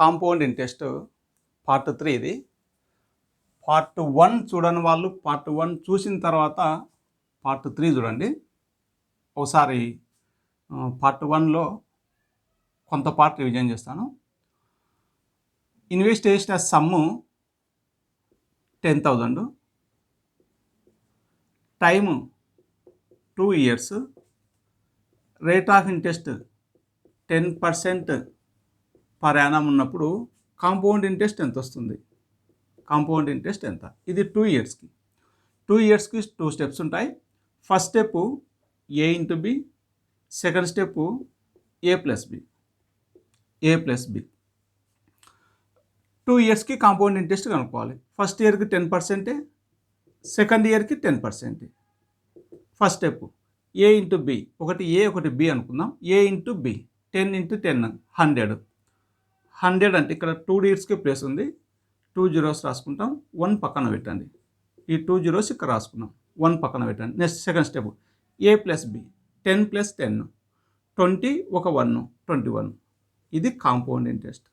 Compound interest part 3 ఇది. Part 1 చూడని వాళ్ళు పార్ట్ 1 చూసిన తర్వాత పార్ట్ 3 చూడండి. ఒకసారి పార్ట్ 1లో కొంత పార్ట్ రివిజన్ చేస్తాను. ఇన్వెస్ట్ చేసిన sum 10,000, time 2 years, rate of interest 10% per annum ఉన్నప్పుడు కాంపౌండ్ ఇంట్రెస్ట్ ఎంత వస్తుంది? కాంపౌండ్ ఇంట్రెస్ట్ ఎంత? ఇది 2 yearsకి. 2 yearsకి 2 steps ఉంటాయి. First step A into B, second step A plus B. 2 yearsకి కాంపౌండ్ ఇంట్రెస్ట్ కనుక్కోవాలి. ఫస్ట్ ఇయర్కి 10%, సెకండ్ ఇయర్కి 10%. First step A into B, ఒకటి A ఒకటి B అనుకుందాం. A into B 10 into 10 100. 100 అంటే ఇక్కడ 2 yearsకి ప్లేస్ ఉంది, 2 zeros రాసుకుంటాం, 1 పక్కన పెట్టండి. ఈ 2 zeros ఇక్కడ రాసుకున్నాం, 1 పక్కన పెట్టండి. Next second step A plus B 10 + 10 20, ఒక 1 21. ఇది కాంపౌండ్ ఇంట్రెస్ట్.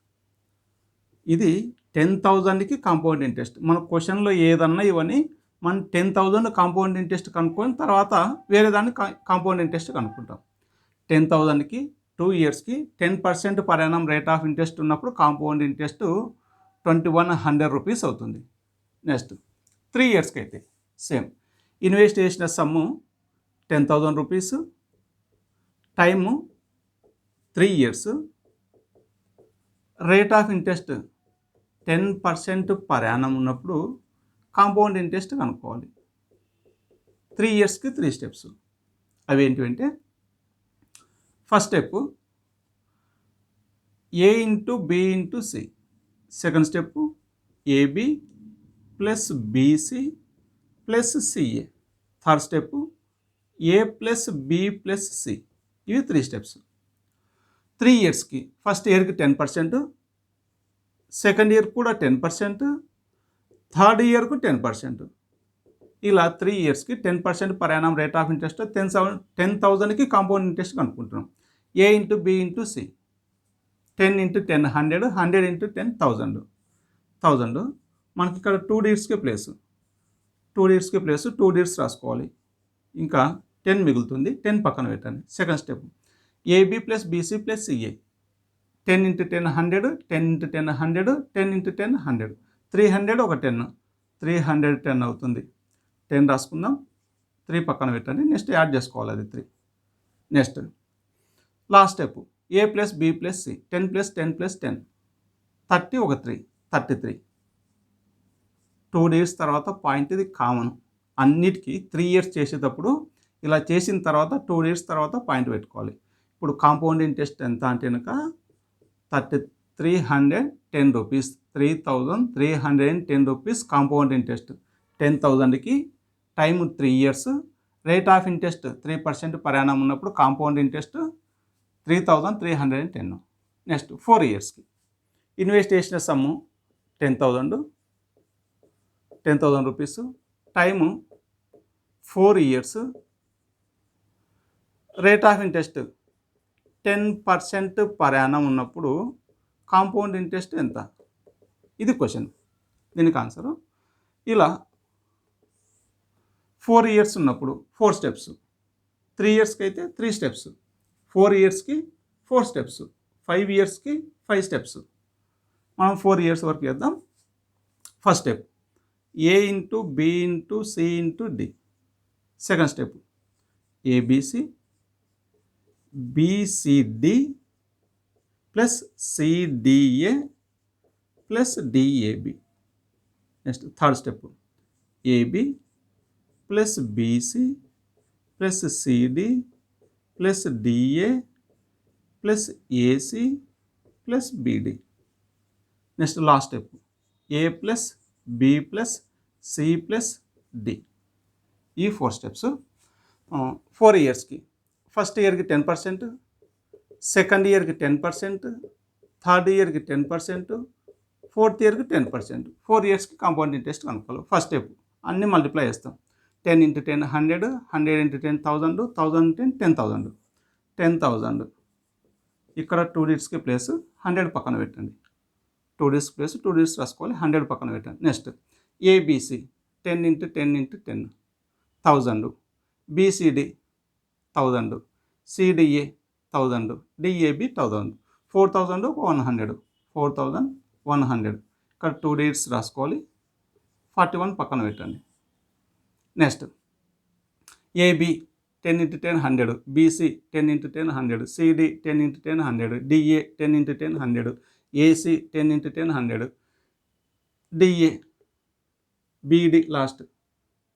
ఇది 10,000కి కాంపౌండ్ ఇంట్రెస్ట్. మన క్వశ్చన్లో ఏదన్నా ఇవన్నీ మనం 10,000 కాంపౌండ్ ఇంట్రెస్ట్ కనుక్కొని తర్వాత వేరే దాన్ని కాంపౌండ్ ఇంట్రెస్ట్ కనుక్కుంటాం. 10,000కి 2 yearsకి 10% per annum rate of interest ఉన్నప్పుడు కాంపౌండ్ ఇంట్రెస్ట్ 2100 రూపీస్ అవుతుంది. నెక్స్ట్ 3 yearsకి అయితే సేమ్. ఇన్వెస్ట్ చేసిన sum 10,000 rupees, time 3 years, rate of interest 10% per annum ఉన్నప్పుడు కాంపౌండ్ ఇంట్రెస్ట్ కనుక్కోవాలి. 3 yearsకి 3 steps. అవి ఏంటివంటే first step A into B into C, second step AB plus BC plus CA, third step A plus B plus C. ఇవి 3 steps. 3 yearsకి first ఇయర్కి 10%, second year కూడా 10%, third ఇయర్కు 10%. ఇలా 3 yearsకి 10% per annum rate of interest 10,000కి compound interest కనుక్కుంటున్నాం. A into B into C 10 into 10 100, 100 into 10 1000. మనకి ఇక్కడ 2 yearsకి place, 2 years రాసుకోవాలి. ఇంకా 10 మిగులుతుంది, 10 పక్కన పెట్టండి. Second step AB plus BC plus CA 10 into 10 100, 10 into 10 100, 10 into 10 100, 300 ఒక 10 310 అవుతుంది. 10 రాసుకుందాం, 3 పక్కన పెట్టండి. నెక్స్ట్ యాడ్ చేసుకోవాలి, అది 3. Next last step A plus B plus C 10 + 10 + 10 30 ఒక 3 33. 2 days తర్వాత పాయింట్, ఇది కామన్ అన్నిటికీ. 3 years చేసేటప్పుడు ఇలా చేసిన తర్వాత 2 days తర్వాత పాయింట్ పెట్టుకోవాలి. ఇప్పుడు కాంపౌండ్ ఇంట్రెస్ట్ ఎంత అంటే కనుక 310 రూపీస్, 3,310 రూపీస్ కాంపౌండ్ ఇంట్రెస్ట్. 10,000కి time 3 years, rate of interest 3% per annum ఉన్నప్పుడు కాంపౌండ్ ఇంట్రెస్ట్ 3,310. నెక్స్ట్ 4 yearsకి ఇన్వెస్ట్ చేసిన sum 10,000 rupees, time 4 years, rate of interest 10% per annum ఉన్నప్పుడు కాంపౌండ్ ఇంట్రెస్ట్ ఎంత? ఇది క్వశ్చన్. దీనికి ఆన్సరు ఇలా 4 years ఉన్నప్పుడు 4 steps, 3 yearsకి అయితే 3 steps, 4 yearsకి 4 steps, 5 yearsకి 5 steps. మనం 4 years వరకు చేద్దాం. First step A into B into C into D, second step ABC BCD plus CDA plus DAB. Next third step AB plus BC plus CD plus DA plus AC plus BD. Next last step A plus B plus C plus D. ఈ 4 steps. 4 yearsకి first ఇయర్కి 10%, second ఇయర్కి 10%, third ఇయర్కి 10%, fourth ఇయర్కి 10%. 4 yearsకి compound interest కనుక్కోవాలి. First step అన్నీ multiply చేస్తాం. 10 into 10 100, 100 into 10 1000, 1000 into 10 10,000. ఇక్కడ 2 digitsకి place 100 పక్కన పెట్టండి. 2 డిజిట్స్ ప్లేస్ 2 డిజిట్స్ రాసుకోవాలి, 100 పక్కన పెట్టండి. Next ABC 10 into 10 into 10 1000, BCD 1000, CDA 1000, DAB 1000, 4000 100, 4100. ఇక్కడ 2 డిజిట్స్ రాసుకోవాలి, 41 పక్కన పెట్టండి. Next AB 10 into 10 100, BC 10 into 10 100, CD 10 into 10 100, DA 10 into 10 100, AC 10 into 10 100, DA BD last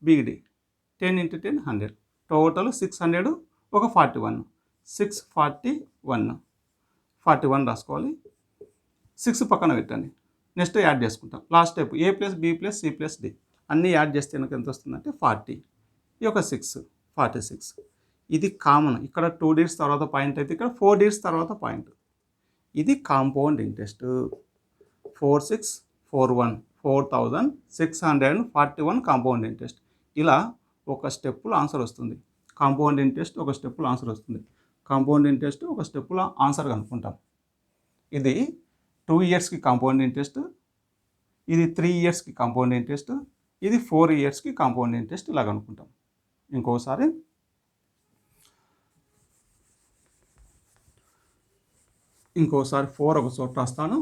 BD 10 into 10 100. Total 600, ఒక 41, 641, 41 రాసుకోవాలి, 6 పక్కన పెట్టండి. నెక్స్ట్ యాడ్ చేసుకుంటాం. Last step A plus B plus C plus D అన్నీ యాడ్ చేస్తే నాకు ఎంత వస్తుందంటే 40, ఈ ఒక 6 46. ఇది కామన్. ఇక్కడ 2 డిజిట్స్ తర్వాత పాయింట్ అయితే ఇక్కడ 4 డిజిట్స్ తర్వాత పాయింట్. ఇది కాంపౌండ్ ఇంట్రెస్ట్. 4641 4641 compound interest. ఇలా ఒక స్టెప్పులో ఆన్సర్ వస్తుంది. కాంపౌండ్ ఇంట్రెస్ట్ ఒక స్టెప్పులో ఆన్సర్ వస్తుంది. కాంపౌండ్ ఇంట్రెస్ట్ ఒక స్టెప్పులో ఆన్సర్ కనుక్కుంటాం. ఇది 2 ఇయర్స్కి కాంపౌండ్ ఇంట్రెస్ట్, ఇది 3 ఇయర్స్కి కాంపౌండ్ ఇంట్రెస్ట్, ఇది 4 ఇయర్స్కి కాంపౌండ్ ఇంట్రెస్ట్ ఇలా కనుక్కుంటాం. ఇంకోసారి 4 ఒక చోట రాస్తాను.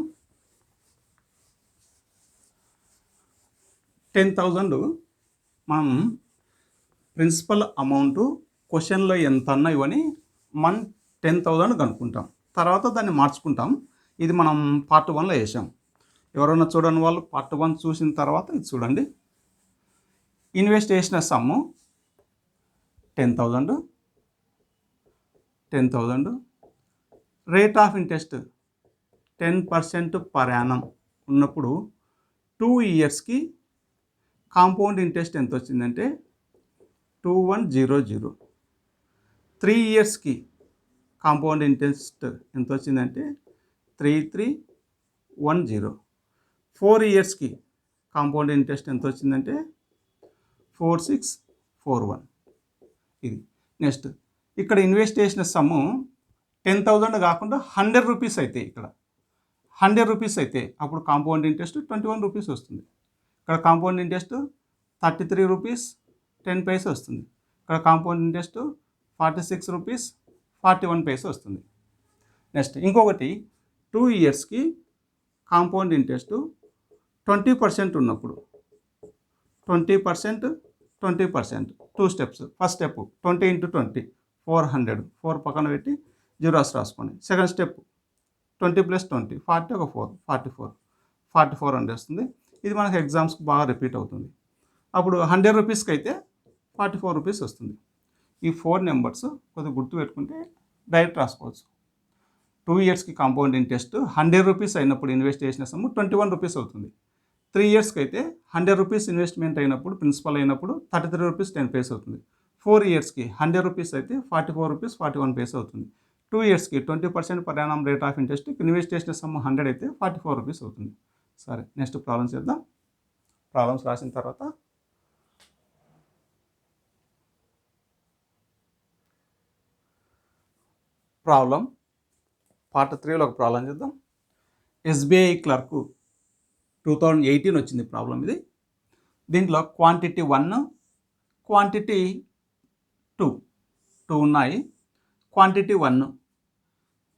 10,000 మనం ప్రిన్సిపల్ అమౌంట్ క్వశ్చన్లో ఎంత అన్నా ఇవని మనం 10,000 కనుక్కుంటాం. తర్వాత దాన్ని మార్చుకుంటాం. ఇది మనం పార్ట్ 1లో వేసాం. ఎవరైనా చూడని వాళ్ళు పార్ట్ 1 చూసిన తర్వాత ఇది చూడండి. ఇన్వెస్ట్ చేసిన sum 10,000. Rate of interest 10% per annum ఉన్నప్పుడు 2 ఇయర్స్కి కాంపౌండ్ ఇంట్రెస్ట్ ఎంత వచ్చిందంటే 2100. 3 ఇయర్స్కి కాంపౌండ్ ఇంట్రెస్ట్ ఎంత వచ్చిందంటే 3310. 4 ఇయర్స్కి కాంపౌండ్ ఇంట్రెస్ట్ ఎంత వచ్చిందంటే 4641. ఇది నెక్స్ట్ ఇక్కడ ఇన్వెస్ట్ చేసిన సమ్ము 10,000 కాకుండా 100 రూపీస్ అయితే, ఇక్కడ 100 రూపీస్ అయితే అప్పుడు కాంపౌండ్ ఇంట్రెస్ట్ 21 రూపీస్ వస్తుంది. ఇక్కడ కాంపౌండ్ ఇంట్రెస్ట్ 33 రూపీస్ 10 పైసా వస్తుంది. ఇక్కడ కాంపౌండ్ ఇంట్రెస్ట్ 46 రూపీస్ 41 పైసా వస్తుంది. నెక్స్ట్ ఇంకొకటి 2 ఇయర్స్కి కాంపౌండ్ ఇంట్రెస్ట్ 20% ఉన్నప్పుడు 20% 2 స్టెప్స్. ఫస్ట్ స్టెప్ 20 ఇంటూ 20 400, 4 పక్కన పెట్టి జీరోస్ రాసుకోండి. సెకండ్ స్టెప్ 20 + 20 40, ఒక 4 44 అని వస్తుంది. ఇది మనకు ఎగ్జామ్స్కి బాగా రిపీట్ అవుతుంది. అప్పుడు 100 రూపీస్కి అయితే 44 రూపీస్ వస్తుంది. ఈ 4 నెంబర్స్ కొద్దిగా గుర్తు పెట్టుకుంటే డైరెక్ట్ రాసుకోవచ్చు. 2 ఇయర్స్కి కాంపౌండ్ ఇంట్రెస్ట్ 100 రూపీస్ అయినప్పుడు ఇన్వెస్ట్ చేసిన సమ్ము 21 రూపీస్ అవుతుంది. 3 ఇయర్స్కి అయితే 100 రూపీస్ ఇన్వెస్ట్మెంట్ అయినప్పుడు ప్రిన్సిపల్ అయినప్పుడు 33 రూపీస్ 10 పైసా అవుతుంది. 4 ఇయర్స్కి 100 రూపీస్ అయితే 44 రూపీస్ 41 పైసా అవుతుంది. 2 ఇయర్స్కి 20% per annum rate of interest invest చేసిన సమ్ 100 అయితే 44 రూపీస్ అవుతుంది. సరే నెక్స్ట్ ప్రాబ్లమ్స్ చేద్దాం. ప్రాబ్లమ్స్ రాసిన తర్వాత ప్రాబ్లం పార్ట్ 3లో ఒక ప్రాబ్లం చేద్దాం. ఎస్బీఐ క్లర్కు 2018 వచ్చింది ప్రాబ్లం ఇది. దీంట్లో క్వాంటిటీ 1, క్వాంటిటీ 2 ఉన్నాయి. Quantity 1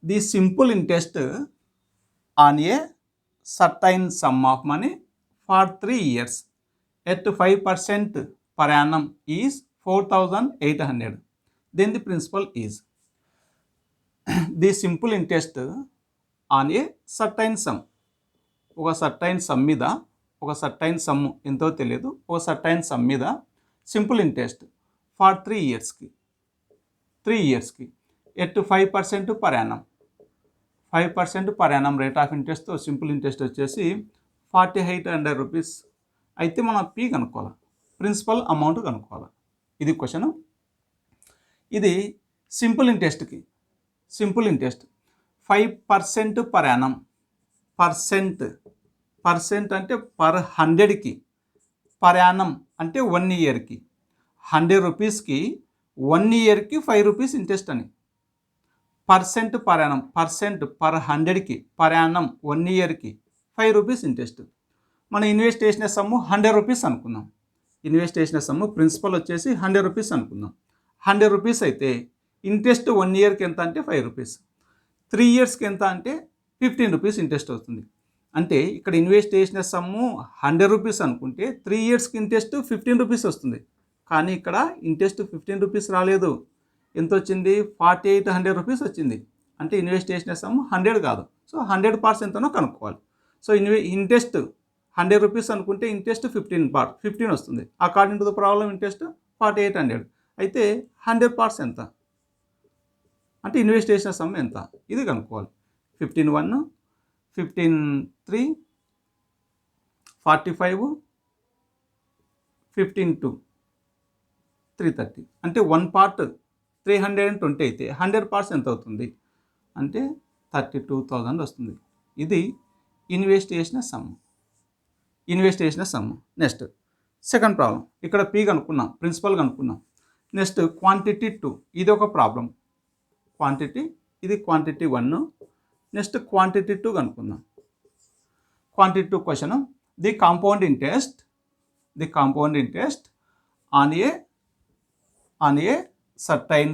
the simple interest on A certain some of money for 3 years at 5% per annum is 4,800. Then the principal is the simple interest on a certain sum. ఒక certain some మీద, ఒక certain some ఎంతో తెలియదు, ఒక certain some మీద simple interest for 3 ఇయర్స్కి at 5% per Yanam. 5% per annum rate of ఇంట్రెస్ట్తో simple interest వచ్చేసి 4,800 రూపీస్. అయితే మనం పీ కనుక్కోవాలి, ప్రిన్సిపల్ అమౌంట్ కనుక్కోవాలి. ఇది క్వశ్చన్. ఇది సింపుల్ ఇంట్రెస్ట్కి simple interest 5% per annum. Percent అంటే పర్ 100కి, పర్ యానం అంటే 1 ఇయర్కి. 100 రూపీస్కి 1 ఇయర్కి 5 రూపీస్ ఇంట్రెస్ట్ అని. Percent per annum, percent per 100కి, పర్ యానం 1 ఇయర్కి 5 రూపీస్ ఇంట్రెస్ట్. మనం ఇన్వెస్ట్ చేసిన సమ్ము 100 రూపీస్ అనుకుందాం. ఇన్వెస్ట్ చేసిన సమ్ము ప్రిన్సిపల్ వచ్చేసి 100 రూపీస్ అనుకుందాం. 100 రూపీస్ అయితే ఇంట్రెస్ట్ 1 ఇయర్కి ఎంత అంటే 5 రూపీస్, 3 ఇయర్స్కి ఎంత అంటే 15 రూపీస్ ఇంట్రెస్ట్ అవుతుంది. అంటే ఇక్కడ ఇన్వెస్ట్ చేసిన సమ్ము 100 రూపీస్ అనుకుంటే 3 ఇయర్స్కి ఇంట్రెస్ట్ 15 రూపీస్ వస్తుంది. కానీ ఇక్కడ ఇంట్రెస్ట్ 15 రూపీస్ రాలేదు. ఎంత వచ్చింది? 4800 రూపీస్ వచ్చింది. అంటే ఇన్వెస్ట్ చేసిన సమ్ 100 కాదు. సో 100% ఎంతనో కనుక్కోవాలి. సో ఇంట్రెస్ట్ 100 రూపీస్ అనుకుంటే ఇంట్రెస్ట్ 15 వస్తుంది. According to the problem interest 4800. అయితే 100% ఎంత అంటే ఇన్వెస్ట్ చేసిన సమ్ ఎంత, ఇది కనుక్కోవాలి. 15 15 3 45 15 330. అంటే 1 పార్ట్ 320 అయితే 100% ఎంత అవుతుంది అంటే 32,000 వస్తుంది. ఇది ఇన్వెస్ట్ చేసిన సమ్. Next second problem. ఇక్కడ పి కనుక్కున్నాం, ప్రిన్సిపల్ కనుక్కున్నాం. నెక్స్ట్ క్వాంటిటీ 2, ఇది ఒక ప్రాబ్లం. ఇది క్వాంటిటీ 1. నెక్స్ట్ క్వాంటిటీ 2 కనుక్కుందాం. Quantity 2 question, the compound interest on A certain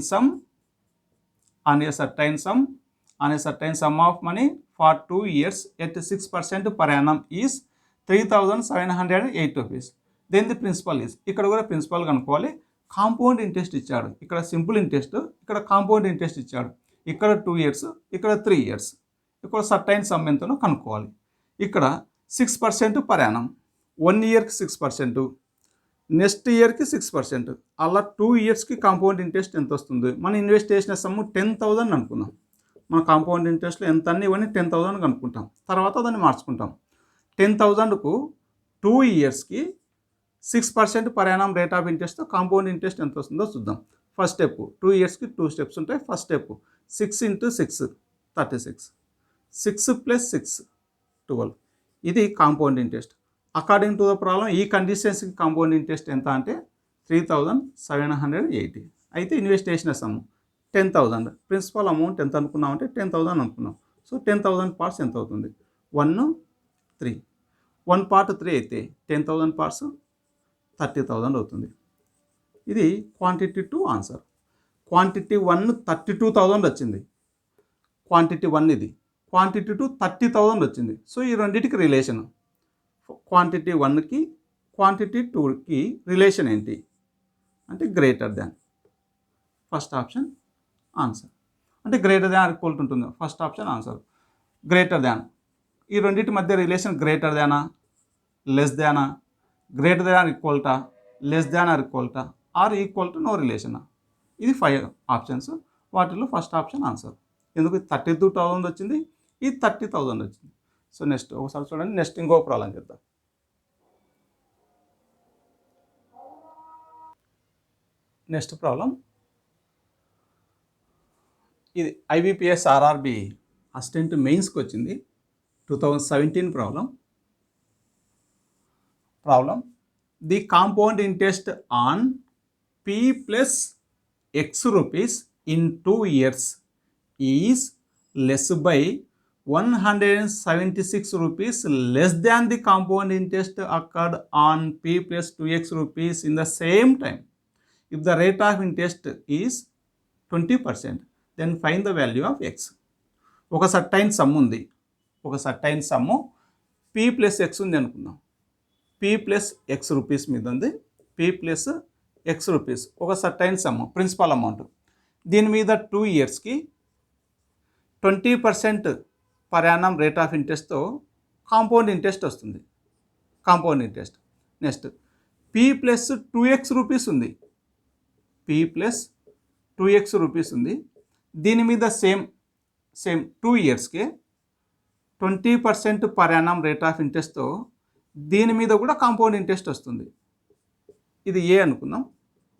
sum of money for 2 years at 6% per annum is 3,708 rupees. Then the principal is, ఇక్కడ కూడా principal కనుక్కోవాలి. Compound interest ఇచ్చాడు, ఇక్కడ simple interest, ఇక్కడ compound interest ఇచ్చాడు. ఇక్కడ 2 years, ఇక్కడ 3 years. ఇక్కడ సర్టైన్ సమ్ ఎంతనో కనుక్కోవాలి. ఇక్కడ 6% per annum, 1 ఇయర్కి 6%, నెక్స్ట్ ఇయర్కి 6%, అలా 2 ఇయర్స్కి కాంపౌండ్ ఇంట్రెస్ట్ ఎంత వస్తుంది? మనం ఇన్వెస్ట్ చేసిన సమ్ము 10,000 అనుకుందాం. మన కాంపౌండ్ ఇంట్రెస్ట్లో ఎంత అన్ని ఇవన్నీ 10,000 అనుకుంటాం, తర్వాత దాన్ని మార్చుకుంటాం. 10,000కు 2 ఇయర్స్కి 6% పర్ యానం రేట్ ఆఫ్ ఇంట్రెస్ట్తో కాంపౌండ్ ఇంట్రెస్ట్ ఎంత వస్తుందో చూద్దాం. ఫస్ట్ స్టెప్, 2 ఇయర్స్కి 2 స్టెప్స్ ఉంటాయి. First step 6 × 6 36, 6 + 6 12. ఇది compound interest. According to the problem ఈ కండిషన్స్కి కాంపౌండ్ ఇంట్రెస్ట్ ఎంత అంటే 3,780. అయితే ఇన్వెస్ట్ చేసిన సమ్ 10,000. ప్రిన్సిపల్ అమౌంట్ ఎంత అనుకున్నాం అంటే 10,000 అనుకున్నాం. సో 10,000 పార్ట్స్ ఎంత అవుతుంది? 1 3. 1 పార్ట్ 3 అయితే 10,000 పార్ట్స్ 30,000 అవుతుంది. ఇది క్వాంటిటీ 2 ఆన్సర్. క్వాంటిటీ 1 32,000 వచ్చింది. క్వాంటిటీ 1 ఇది. క్వాంటిటీ 2 30,000 వచ్చింది. సో ఈ రెండింటికి రిలేషన్, క్వాంటిటీ 1కి క్వాంటిటీ 2కి రిలేషన్ ఏంటి అంటే greater than. First option answer. అంటే గ్రేటర్ దాన్ ఈక్వల్ టు ఉంటుంది. First option answer. Greater than, ఈ రెండింటి మధ్య రిలేషన్ గ్రేటర్ దానా, లెస్ దానా, గ్రేటర్ దాన్ ఈక్వల్టా, లెస్ దాన్ ఆర్ ఈక్వల్టా, ఆర్ ఈక్వల్ టు నో రిలేషనా. ఇది 5 ఆప్షన్స్. వాటిలో ఫస్ట్ ఆప్షన్ ఆన్సర్. ఎందుకు 32,000 వచ్చింది, ఇది 30,000 వచ్చింది. సో నెక్స్ట్ ఒకసారి చూడండి. నెక్స్ట్ ఇంకో ప్రాబ్లం చేద్దాం. నెక్స్ట్ ప్రాబ్లం ఇది IBPS RRB అసిస్టెంట్ మెయిన్స్కి వచ్చింది. 2017 problem. The compound interest on P + X rupees in 2 years is less by 176 rupees less than the compound interest occurred on P + 2x rupees in the same time. If the rate of interest is 20%, then find the value of x. ఒక certain some ఉంది, ఒక certain sum P + X ఉంది అనుకుందాం. P + X rupees మీద ఉంది. P + X rupees ఒక certain some, principal amount. దీని మీద 2 ఇయర్స్కి 20% పర్ యానం రేట్ ఆఫ్ ఇంట్రెస్ట్తో కాంపౌండ్ ఇంట్రెస్ట్ వస్తుంది. Compound interest. Next P + 2x rupees ఉంది. P + 2x రూపీస్ ఉంది. దీని మీద సేమ్ 2 ఇయర్స్కి 20% పర్ యానం రేట్ ఆఫ్ ఇంట్రెస్ట్తో దీని మీద కూడా కాంపౌండ్ ఇంట్రెస్ట్ వస్తుంది. ఇది ఏ అనుకుందాం,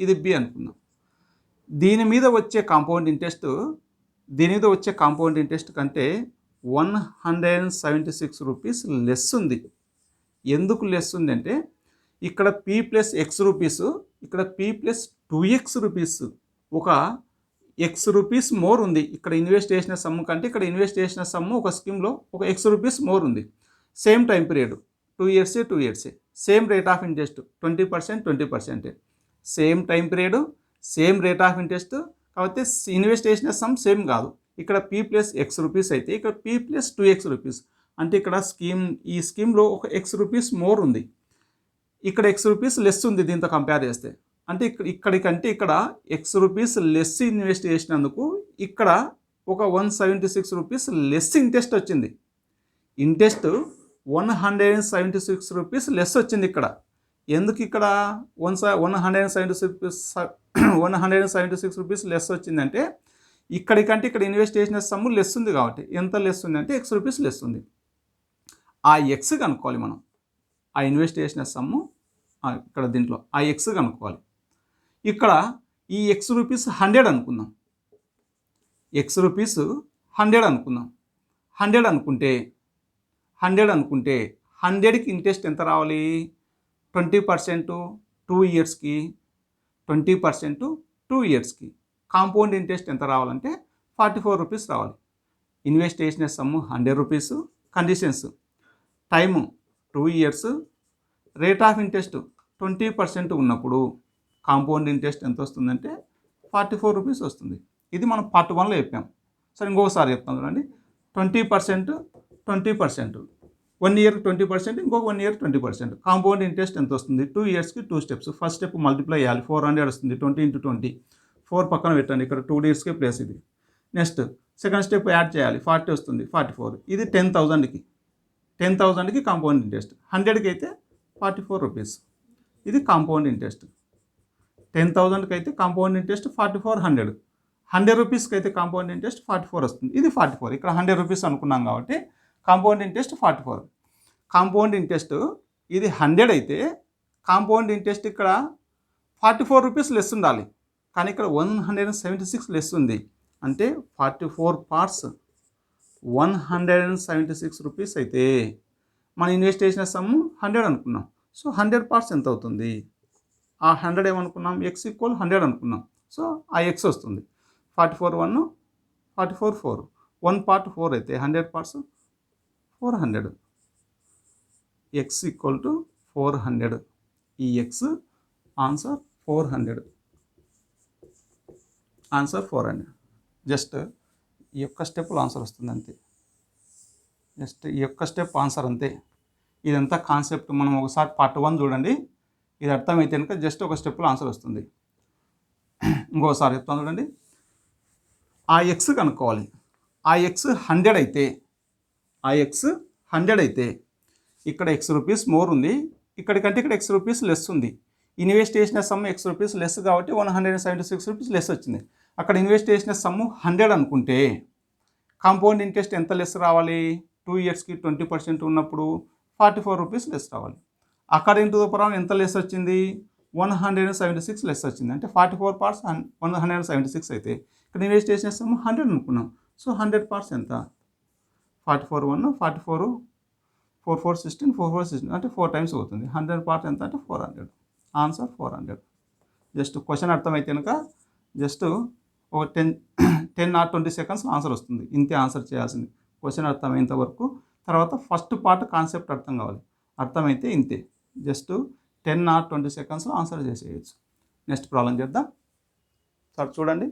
ఇది బి అనుకుందాం. దీని మీద వచ్చే కాంపౌండ్ ఇంట్రెస్ట్ కంటే 176 రూపీస్ లెస్ ఉంది. ఎందుకు లెస్ ఉంది అంటే ఇక్కడ P + X రూపీస్, ఇక్కడ P + 2x రూపీస్, ఒక X రూపీస్ మోర్ ఉంది. ఇక్కడ ఇన్వెస్ట్ చేసిన సమ్ము కంటే ఇక్కడ ఇన్వెస్ట్ చేసిన సమ్ము ఒక స్కీమ్లో ఒక X రూపీస్ మోర్ ఉంది. సేమ్ టైం పీరియడ్ 2 ఇయర్సే 2 ఇయర్సే, same rate of interest 20% 20%, same time period, same rate of interest. కాకపోతే ఇన్వెస్ట్ చేసిన సమ్ సేమ్ కాదు. ఇక్కడ పీ ప్లస్ ఎక్స్ రూపీస్ అయితే ఇక్కడ పీ ప్లస్ 2x రూపీస్. అంటే ఇక్కడ ఈ స్కీమ్లో ఒక ఎక్స్ రూపీస్ మోర్ ఉంది, ఇక్కడ ఎక్స్ రూపీస్ లెస్ ఉంది దీంతో కంపేర్ చేస్తే. అంటే ఇక్కడికంటే ఇక్కడ ఎక్స్ రూపీస్ లెస్ ఇన్వెస్ట్ చేసినందుకు ఇక్కడ ఒక 176 రూపీస్ లెస్ ఇంట్రెస్ట్ వచ్చింది. ఇంట్రెస్ట్ 176 రూపీస్ లెస్ వచ్చింది ఇక్కడ. ఎందుకు ఇక్కడ 176 రూపీస్ లెస్ వచ్చిందంటే ఇక్కడికంటే ఇక్కడ ఇన్వెస్ట్ చేసిన సమ్ము లెస్ ఉంది కాబట్టి. ఎంత లెస్ ఉంది అంటే ఎక్స్ రూపీస్ లెస్ ఉంది. ఆ ఎక్స్ కనుక్కోవాలి మనం. ఆ ఇన్వెస్ట్ చేసిన సమ్ము ఇక్కడ దీంట్లో ఆ ఎక్స్ కనుక్కోవాలి. ఇక్కడ ఈ ఎక్స్ రూపీస్ 100 అనుకుందాం. ఎక్స్ రూపీస్ 100 అనుకుందాం. 100 అనుకుంటే 100కి ఇంట్రెస్ట్ ఎంత రావాలి? 20% 2 ఇయర్స్కి, 20% 2 ఇయర్స్కి. కాంపౌండ్ ఇంట్రెస్ట్ ఎంత రావాలంటే 44 రూపీస్ రావాలి. ఇన్వెస్ట్ చేసిన sum 100 rupees, conditions time 2 years, rate of interest 20% ఉన్నప్పుడు కాంపౌండ్ ఇంట్రెస్ట్ ఎంత వస్తుందంటే 44 రూపీస్ వస్తుంది. ఇది మనం పార్ట్ 1లో చెప్పాం. సరే ఇంకొకసారి చెప్తాం చూడండి. 20% 1 ఇయర్ 20%, ఇంకొక 1 ఇయర్ 20%. కాంపౌండ్ ఇంట్రెస్ట్ ఎంత వస్తుంది? 2 ఇయర్స్కి 2 స్టెప్స్. ఫస్ట్ స్టెప్ మల్టిప్లై చేయాలి, 400 వస్తుంది. 20 × 20, 4 పక్కన పెట్టండి, ఇక్కడ 2 ఇయర్స్కే ప్లేస్ ఇది. నెక్స్ట్ సెకండ్ స్టెప్ యాడ్ చేయాలి, 40 వస్తుంది, 44. ఇది 10,000కి కాంపౌండ్ ఇంట్రెస్ట్. 100కి అయితే 44 రూపీస్. ఇది కాంపౌండ్ ఇంట్రెస్ట్. 10,000కి అయితే కాంపౌండ్ ఇంట్రెస్ట్ 44, 100 రూపీస్కి అయితే కాంపౌండ్ ఇంట్రెస్ట్ 44 వస్తుంది. ఇది 44. ఇక్కడ 100 రూపీస్ అనుకున్నాం కాబట్టి కాంపౌండ్ ఇంట్రెస్ట్ 44. కాంపౌండ్ ఇంట్రెస్ట్ ఇది 100 అయితే కాంపౌండ్ ఇంట్రెస్ట్ ఇక్కడ 44 రూపీస్ లెస్ ఉండాలి. కానీ ఇక్కడ 176 లెస్ ఉంది. అంటే 44 పార్ట్స్ 176 రూపీస్ అయితే మనం ఇన్వెస్ట్ చేసిన సమ్ము 100 అనుకున్నాం. సో 100 పార్ట్స్ ఎంత అవుతుంది? ఆ 100 ఏమనుకున్నాం? ఎక్స్ ఈక్వల్ 100 అనుకున్నాం. సో ఆ ఎక్స్ వస్తుంది. 44 1, 44 4. 1 పార్ట్ 4 అయితే 100 పార్ట్స్ 400. X equal to 400. ఈ ఎక్స్ ఆన్సర్ 400. ఆన్సర్ 400. జస్ట్ ఈ యొక్క స్టెప్లో ఆన్సర్ వస్తుంది అంతే. జస్ట్ ఈ యొక్క స్టెప్ ఆన్సర్ అంతే. ఇదంతా కాన్సెప్ట్. మనం ఒకసారి పార్ట్ 1 చూడండి. ఇది అర్థమైతే కనుక జస్ట్ ఒక స్టెప్లో ఆన్సర్ వస్తుంది. ఇంకోసారి చెప్తాను చూడండి. ఆ ఎక్స్ కనుక్కోవాలి. ఆ ఎక్స్ 100 అయితే ఇక్కడ ఎక్స్ రూపీస్ మోర్ ఉంది, ఇక్కడికంటే ఇక్కడ ఎక్స్ రూపీస్ లెస్ ఉంది. ఇన్వెస్ట్ చేసిన సమ్ ఎక్స్ రూపీస్ లెస్ కాబట్టి 176 రూపీస్ లెస్ వచ్చింది. అక్కడ ఇన్వెస్ట్ చేసిన సమ్ము 100 అనుకుంటే కాంపౌండ్ ఇంట్రెస్ట్ ఎంత లెస్ రావాలి? 2 ఇయర్స్కి 20% ఉన్నప్పుడు 44 రూపీస్ లెస్ రావాలి. అక్కడ ఇంటూ ద పవర్ ఎంత లెస్ వచ్చింది? 176 లెస్ వచ్చింది. అంటే 44 పార్ట్స్ 176 అయితే ఇక్కడ ఇన్వెస్ట్ చేసిన సమ్ 100 అనుకున్నాం. సో 100 పార్ట్స్ ఎంత? 44 1, 44 4 4 16, 4 4 16 అంటే 4 టైమ్స్ అవుతుంది. 100 పార్ట్స్ ఎంత అంటే 400. ఆన్సర్ 400. జస్ట్ క్వశ్చన్ అర్థమైతే కనుక జస్ట్ ఒక 10 or 20 సెకండ్స్లో ఆన్సర్ వస్తుంది. ఇంతే ఆన్సర్ చేయాల్సింది. క్వశ్చన్ అర్థమైనంత వరకు. తర్వాత ఫస్ట్ పార్ట్ కాన్సెప్ట్ అర్థం కావాలి. అర్థమైతే ఇంతే. జస్ట్ 10 or 20 సెకండ్స్లో ఆన్సర్ చేసేయచ్చు. నెక్స్ట్ ప్రాబ్లం చేద్దాం. సార్ చూడండి.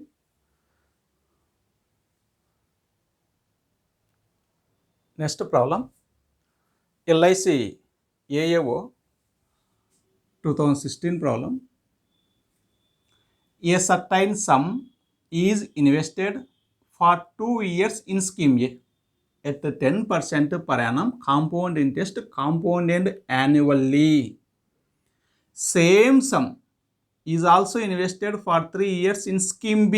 Next problem LIC AAO 2016 problem. A certain some is invested for 2 years in scheme A at 10% per annum compound interest compounded annually. Same sum is also invested for 3 years in scheme B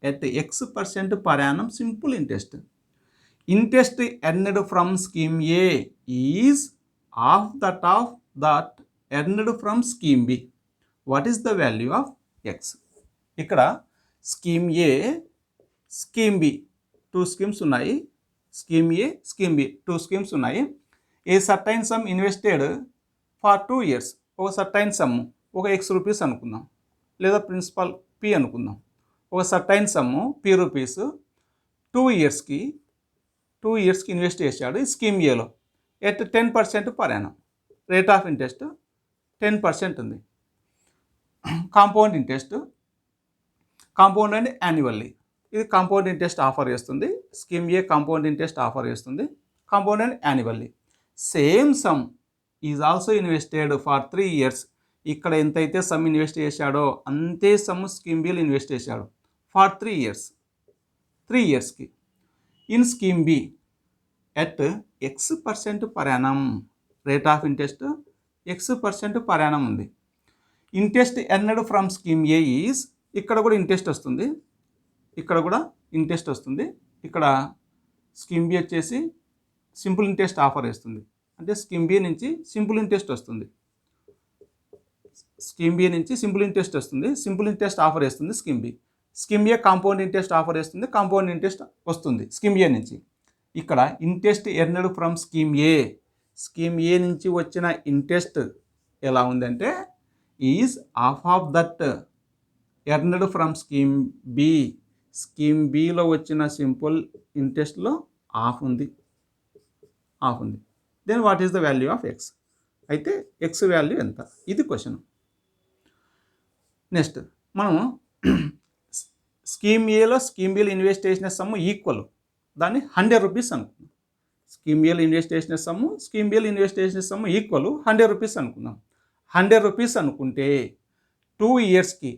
at X% per annum simple interest. Interest earned from scheme A is half that of that earned from scheme B. What is the value of X? ఇక్కడ scheme A, scheme B 2 schemes ఉన్నాయి. Scheme A, scheme B 2 schemes ఉన్నాయి. A certain sum invested for 2 years. ఒక certain sum ఒక X rupees అనుకుందాం, లేదా principal P అనుకుందాం. ఒక certain sum P rupees 2 yearsకి ఇన్వెస్ట్ చేశాడు స్కీమ్ ఏలో. At 10% per annum. Rate of interest 10% ఉంది. Compound interest, compound and annually. ఇది కాంపౌండ్ ఇంట్రెస్ట్ ఆఫర్ చేస్తుంది. Scheme A compound interest offer చేస్తుంది, compound and annually. Same sum is also invested for 3 years. ఇక్కడ ఎంతైతే sum invest చేశాడో అంతే sum scheme బిలో invest చేశాడు ఫర్ 3 years. 3 yearsకి in scheme B at X% per annum. Rate of interest X% per annum ఉంది. Interest earned from scheme A is, ఇక్కడ కూడా ఇంట్రెస్ట్ వస్తుంది, ఇక్కడ కూడా ఇంట్రెస్ట్ వస్తుంది. ఇక్కడ స్కీమ్ బి వచ్చేసి సింపుల్ ఇంట్రెస్ట్ ఆఫర్ చేస్తుంది, అంటే స్కీమ్ బి నుంచి సింపుల్ ఇంట్రెస్ట్ వస్తుంది. స్కీమ్ బి నుంచి సింపుల్ ఇంట్రెస్ట్ వస్తుంది, సింపుల్ ఇంట్రెస్ట్ ఆఫర్ చేస్తుంది scheme B. Scheme A compound interest offer చేస్తుంది, కాంపౌండ్ ఇంట్రెస్ట్ వస్తుంది స్కీమ్ ఏ నుంచి. ఇక్కడ interest earned from scheme A, scheme A నుంచి వచ్చిన ఇంట్రెస్ట్ ఎలా ఉందంటే is half of that earned from scheme B. Scheme బిలో వచ్చిన సింపుల్ ఇంట్రెస్ట్లో హాఫ్ ఉంది. Then what is the value of X? అయితే ఎక్స్ వాల్యూ ఎంత? ఇది క్వశ్చన్. నెక్స్ట్ మనం స్కీమ్ ఏలో స్కీమ్ బిలో ఇన్వెస్ట్ చేసిన సమ్ము ఈక్వల్, దాన్ని 100 రూపీస్ అనుకున్నాం. స్కీమ్ ఏలో ఇన్వెస్ట్ చేసిన సమ్ము స్కీమ్ బిలో ఇన్వెస్ట్ చేసిన సమ్ము ఈక్వల్ 100 రూపీస్ అనుకున్నాం. 100 రూపీస్ అనుకుంటే 2 yearsకి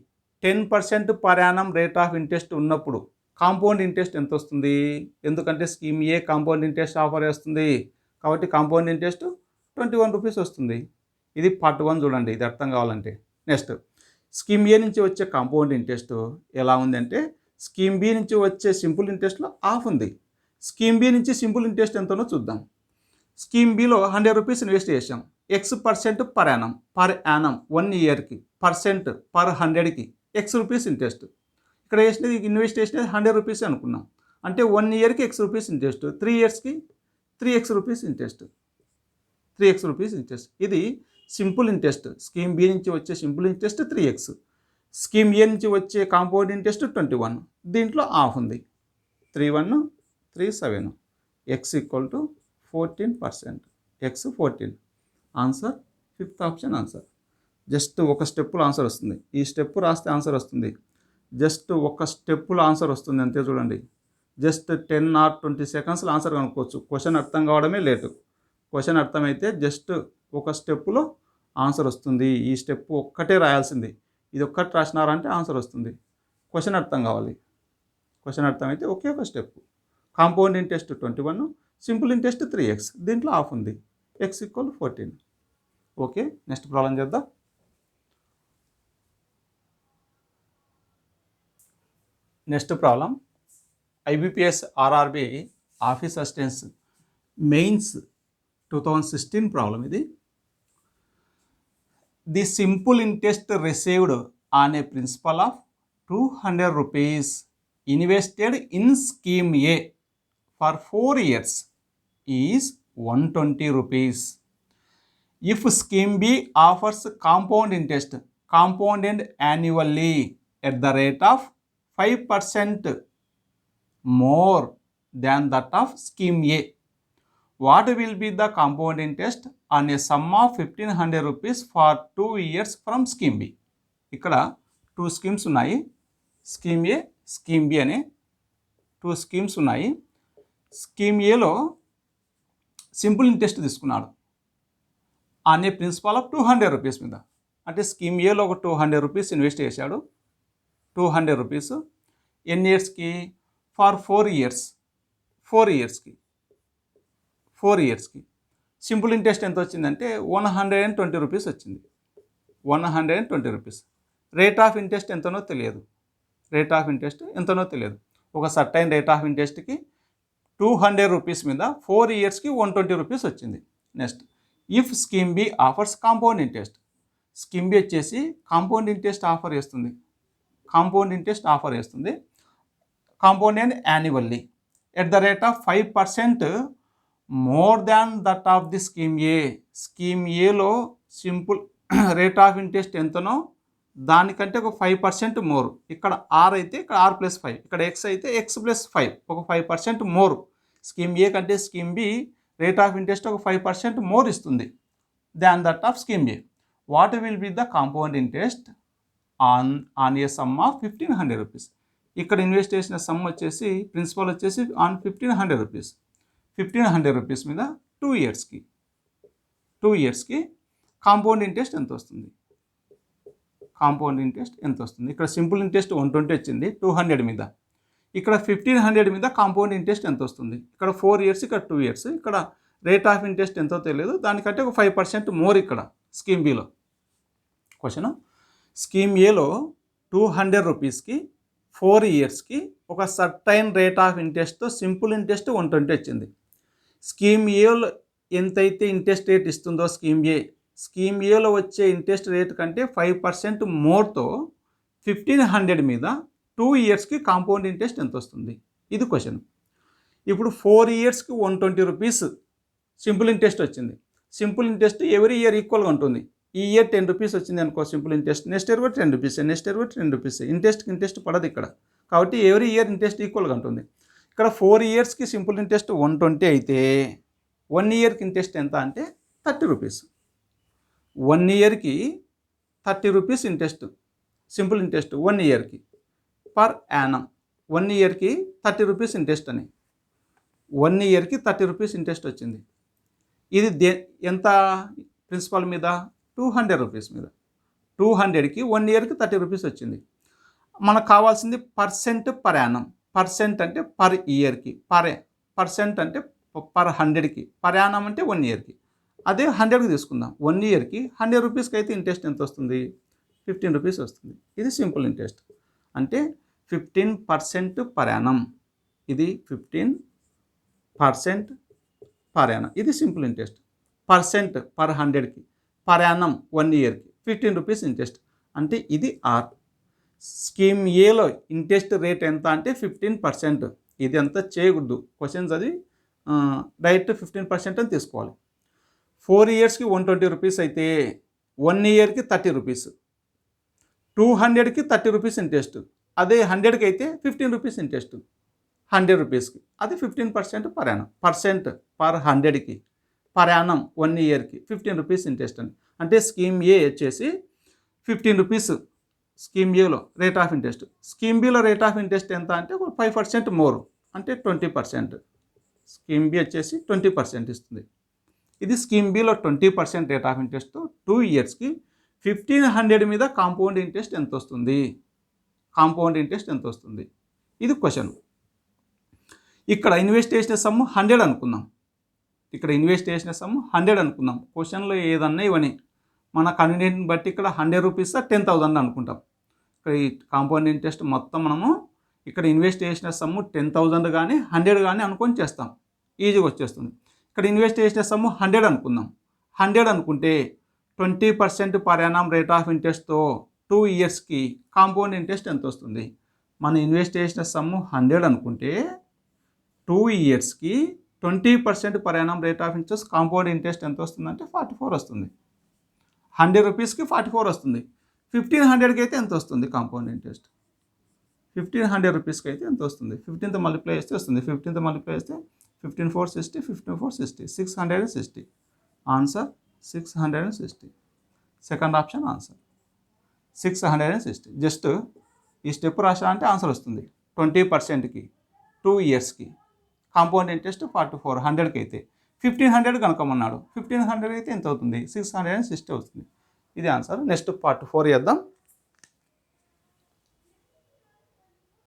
10% per annum rate of interest ఉన్నప్పుడు కాంపౌండ్ ఇంట్రెస్ట్ ఎంత వస్తుంది? ఎందుకంటే scheme A compound interest offer చేస్తుంది కాబట్టి కాంపౌండ్ ఇంట్రెస్ట్ 21 రూపీస్ వస్తుంది. ఇది పార్ట్ 1 చూడండి, ఇది అర్థం కావాలంటే. నెక్స్ట్ స్కీమ్ ఏ నుంచి వచ్చే కాంపౌండ్ ఇంట్రెస్ట్ ఎలా ఉందంటే స్కీమ్ బి నుంచి వచ్చే సింపుల్ ఇంట్రెస్ట్లో హాఫ్ ఉంది. స్కీమ్ బి నుంచి సింపుల్ ఇంట్రెస్ట్ ఎంతనో చూద్దాం. స్కీమ్ బిలో 100 రూపీస్ ఇన్వెస్ట్ చేసాం. X% పర్ యానం, 1 yearకి, పర్సెంట్ పర్ 100కి X రూపీస్ ఇంట్రెస్ట్. ఇక్కడ వేసినది ఇన్వెస్ట్ చేసినది 100 రూపీస్ అనుకున్నాం, అంటే 1 yearకి X రూపీస్ ఇంట్రెస్ట్, 3 yearsకి 3X rupees interest. 3X rupees interest. ఇది సింపుల్ ఇంట్రెస్ట్. స్కీమ్ బి నుంచి వచ్చే simple interest 3X. Scheme A నుంచి వచ్చే కాంపౌండ్ ఇంట్రెస్ట్ 21. దీంట్లో హాఫ్ ఉంది, 31, 37. X = 14%. X 14. Answer 5th option answer. Just ఒక స్టెప్పులో ఆన్సర్ వస్తుంది. ఈ స్టెప్ రాస్తే ఆన్సర్ వస్తుంది. జస్ట్ ఒక స్టెప్పులో ఆన్సర్ వస్తుంది అంతే. చూడండి, జస్ట్ 10 or 20 secondsలో ఆన్సర్ కనుక్కోవచ్చు. క్వశ్చన్ అర్థం కావడమే లేటు. క్వశ్చన్ అర్థమైతే జస్ట్ ఒక స్టెప్పులో ఆన్సర్ వస్తుంది. ఈ స్టెప్ ఒక్కటే రాయాల్సింది. ఇది ఒక్కటి రాసినారంటే ఆన్సర్ వస్తుంది. క్వశ్చన్ అర్థం కావాలి. క్వశ్చన్ అర్థమైతే ఒకే ఒక step. Compound interest 21, simple interest 3X. దీంట్లో హాఫ్ ఉంది. X = 14. ఓకే, నెక్స్ట్ ప్రాబ్లం చేద్దాం. Next problem IBPS RRB office assistance mains 2016 problem ఇది. The simple interest received on a principal of 200 rupees invested in scheme A for 4 years is 120 rupees. If scheme B offers compound interest, compounded annually at the rate of 5% more than that of scheme A, what will be the compound interest on a sum of 1500 rupees for 2 years from scheme B? ఇక్కడ 2 schemes ఉన్నాయి. Scheme A, scheme B అనే 2 schemes ఉన్నాయి. Scheme ఏలో simple interest తీసుకున్నాడు అనే principal of 200 rupees మీద. అంటే scheme ఏలో ఒక 200 rupees ఇన్వెస్ట్ చేశాడు. 200 rupees ఎన్ని ఇయర్స్కి? For 4 years. 4 yearsకి సింపుల్ ఇంట్రెస్ట్ ఎంత వచ్చిందంటే 120 rupees వచ్చింది. 120 rupees. రేట్ ఆఫ్ ఇంట్రెస్ట్ ఎంతనో తెలియదు. ఒక సర్టైన్ రేట్ ఆఫ్ ఇంట్రెస్ట్కి 200 rupees మీద 4 yearsకి 120 rupees వచ్చింది. Next if scheme B offers compound interest. Scheme B వచ్చేసి కాంపౌండ్ ఇంట్రెస్ట్ ఆఫర్ చేస్తుంది. Compound and annually at the rate of 5% more than that of the scheme A. Scheme ఏలో simple rate of interest ఎంతనో దానికంటే ఒక 5% more. ఇక్కడ R అయితే ఇక్కడ R+5, ఇక్కడ X అయితే X+5, ఒక 5% మోర్. స్కీమ్ ఏ కంటే scheme B rate of interest ఒక 5% మోర్ ఇస్తుంది than that of scheme A. What will be the compound interest on a sum of 1500 rupees. ఇక్కడ ఇన్వెస్ట్ చేసిన సమ్ వచ్చేసి ప్రిన్సిపల్ వచ్చేసి ఆన్ 1500 రూపీస్. 1500 రూపీస్ మీద 2 ఇయర్స్కి compound interest ఎంత వస్తుంది? కాంపౌండ్ ఇంట్రెస్ట్ ఎంత వస్తుంది? ఇక్కడ సింపుల్ ఇంట్రెస్ట్ 120 వచ్చింది 200 మీద. ఇక్కడ 1500 మీద కాంపౌండ్ ఇంట్రెస్ట్ ఎంత వస్తుంది? ఇక్కడ 4 ఇయర్స్, ఇక్కడ 2 ఇయర్స్. ఇక్కడ రేట్ ఆఫ్ ఇంట్రెస్ట్ ఎంతో తెలియదు, దానికంటే ఒక 5% మోర్ ఇక్కడ స్కీమ్ బిలో. క్వశ్చన్, స్కీమ్ ఏలో 200 రూపీస్కి 4 ఇయర్స్కి ఒక సర్టైన్ రేట్ ఆఫ్ ఇంట్రెస్ట్తో సింపుల్ ఇంట్రెస్ట్ 120 వచ్చింది. స్కీమ్ ఏలో ఎంతైతే ఇంట్రెస్ట్ రేట్ ఇస్తుందో స్కీమ్ ఏలో వచ్చే ఇంట్రెస్ట్ రేట్ కంటే 5% మోర్తో 1500 మీద 2 ఇయర్స్కి కాంపౌండ్ ఇంట్రెస్ట్ ఎంత వస్తుంది? ఇది క్వశ్చన్. ఇప్పుడు 4 ఇయర్స్కి 120 రూపీస్ సింపుల్ ఇంట్రెస్ట్ వచ్చింది. సింపుల్ ఇంట్రెస్ట్ ఎవ్రీ ఇయర్ ఈక్వల్గా ఉంటుంది. ఈ ఇయర్ 10 రూపీస్ వచ్చింది అనుకో సింపుల్ ఇంట్రెస్ట్, నెక్స్ట్ ఇయర్ కూడా 10 రూపీస్, నెక్స్ట్ ఇయర్ కూడా 10 రూపీస్. ఇంట్రెస్ట్ పడదు ఇక్కడ, కాబట్టి ఎవ్రీ ఇయర్ ఇంట్రెస్ట్ ఈక్వల్గా ఉంటుంది. ఇక్కడ 4 ఇయర్స్కి సింపుల్ ఇంట్రెస్ట్ 120 అయితే 1 ఇయర్కి ఇంట్రెస్ట్ ఎంత అంటే 30 రూపీస్. 1 ఇయర్కి 30 రూపీస్ ఇంట్రెస్ట్, సింపుల్ ఇంట్రెస్ట్ 1 ఇయర్కి పర్ యానం. 1 ఇయర్కి 30 రూపీస్ ఇంట్రెస్ట్ అని 1 ఇయర్కి 30 రూపీస్ ఇంట్రెస్ట్ వచ్చింది. ఇది ఎంత ప్రిన్సిపల్ మీద? 200 రూపీస్ మీద. 200కి 1 ఇయర్కి 30 రూపీస్ వచ్చింది. మనకు కావాల్సింది పర్సెంట్ పర్ యానం. పర్సెంట్ అంటే పర్ ఇయర్కి, పర్సెంట్ అంటే పర్ 100కి, పర్ యానం అంటే 1 ఇయర్కి. అదే 100కి తీసుకుందాం. 1 ఇయర్కి 100 రూపీస్కి అయితే ఇంట్రెస్ట్ ఎంత వస్తుంది? 15 రూపీస్ వస్తుంది. ఇది సింపుల్ ఇంట్రెస్ట్ అంటే 15% పర్ యానం. ఇది 15% పర్ యానం. ఇది సింపుల్ ఇంట్రెస్ట్. పర్సెంట్ పర్ 100కి, పర్ యానం 1 ఇయర్కి 15 రూపీస్ ఇంట్రెస్ట్ అంటే ఇది ఆర్. స్కీమ్ ఏలో ఇంట్రెస్ట్ రేట్ ఎంత అంటే 15%. ఇది అంతా చేయకూడదు, క్వశ్చన్స్ అది డైరెక్ట్ 15% అని తీసుకోవాలి. 4 ఇయర్స్కి 120 రూపీస్ అయితే 1 ఇయర్కి 30 రూపీస్. 200కి 30 rupees interest. అదే 100కి అయితే 15 రూపీస్ ఇంట్రెస్ట్ 100 రూపీస్కి. అది 15% పర్ యానం. పర్సెంట్ పర్ 100కి, పర్ యానం 1 ఇయర్కి 15 రూపీస్ ఇంట్రెస్ట్ అని. అంటే స్కీమ్ ఏ వచ్చేసి 15 రూపీస్ స్కీమ్ ఏలో rate of interest. Scheme below rate of interest ఎంత అంటే 5% మోర్ అంటే 20%. స్కీమ్ బి వచ్చేసి 20% ఇస్తుంది. ఇది స్కీమ్ బిలో 20% రేట్ ఆఫ్ ఇంట్రెస్ట్తో 2 ఇయర్స్కి 1500 మీద కాంపౌండ్ ఇంట్రెస్ట్ ఎంత వస్తుంది? కాంపౌండ్ ఇంట్రెస్ట్ ఎంత వస్తుంది? ఇది క్వశ్చన్. ఇక్కడ ఇన్వెస్ట్ చేసిన సమ్ 100 అనుకుందాం. ఇక్కడ ఇన్వెస్ట్ చేసిన సమ్ 100 అనుకుందాం. క్వశ్చన్లో ఏదన్నా ఇవన్నీ మన కన్వీనియంట్ని బట్టి ఇక్కడ 100 రూపీస్ 10,000 అనుకుంటాం. ఇక్కడ ఈ కాంపౌండ్ ఇంట్రెస్ట్ మొత్తం మనము ఇక్కడ ఇన్వెస్ట్ చేసిన సమ్ము 10,000 కానీ 100 కానీ అనుకొని చేస్తాం, ఈజీగా వచ్చేస్తుంది. ఇక్కడ ఇన్వెస్ట్ చేసిన సమ్ము 100 అనుకుందాం. 100 అనుకుంటే 20% పర్ యానం రేట్ ఆఫ్ ఇంట్రెస్ట్తో 2 ఇయర్స్కి కాంపౌండ్ ఇంట్రెస్ట్ ఎంత వస్తుంది? మనం ఇన్వెస్ట్ చేసిన సమ్ము 100 అనుకుంటే 2 ఇయర్స్కి 20% per annum rate of interest compound interest ఎంత వస్తుందంటే 44 వస్తుంది. 100 రూపీస్కి 44 వస్తుంది. 1500కి అయితే ఎంత వస్తుంది కాంపౌండ్ ఇంట్రెస్ట్? 1500 రూపీస్కి అయితే ఎంత వస్తుంది? 15తో మల్టిప్లై చేస్తే వస్తుంది. 15తో మల్టిప్లై చేస్తే 15 4 60, 15 4 60, 660. Answer 660. Second option answer 660. Just ఈ స్టెప్ రాసా అంటే ఆన్సర్ వస్తుంది. 20%కి 2 ఇయర్స్కి కాంపౌండ్ ఇంట్రెస్ట్ 44, 100కి అయితే 1500 కనుకోమన్నాడు. 1500 అయితే ఎంత అవుతుంది? 660 అవుతుంది. ఇది ఆన్సర్. నెక్స్ట్ పార్ట్ 4 చేద్దాం.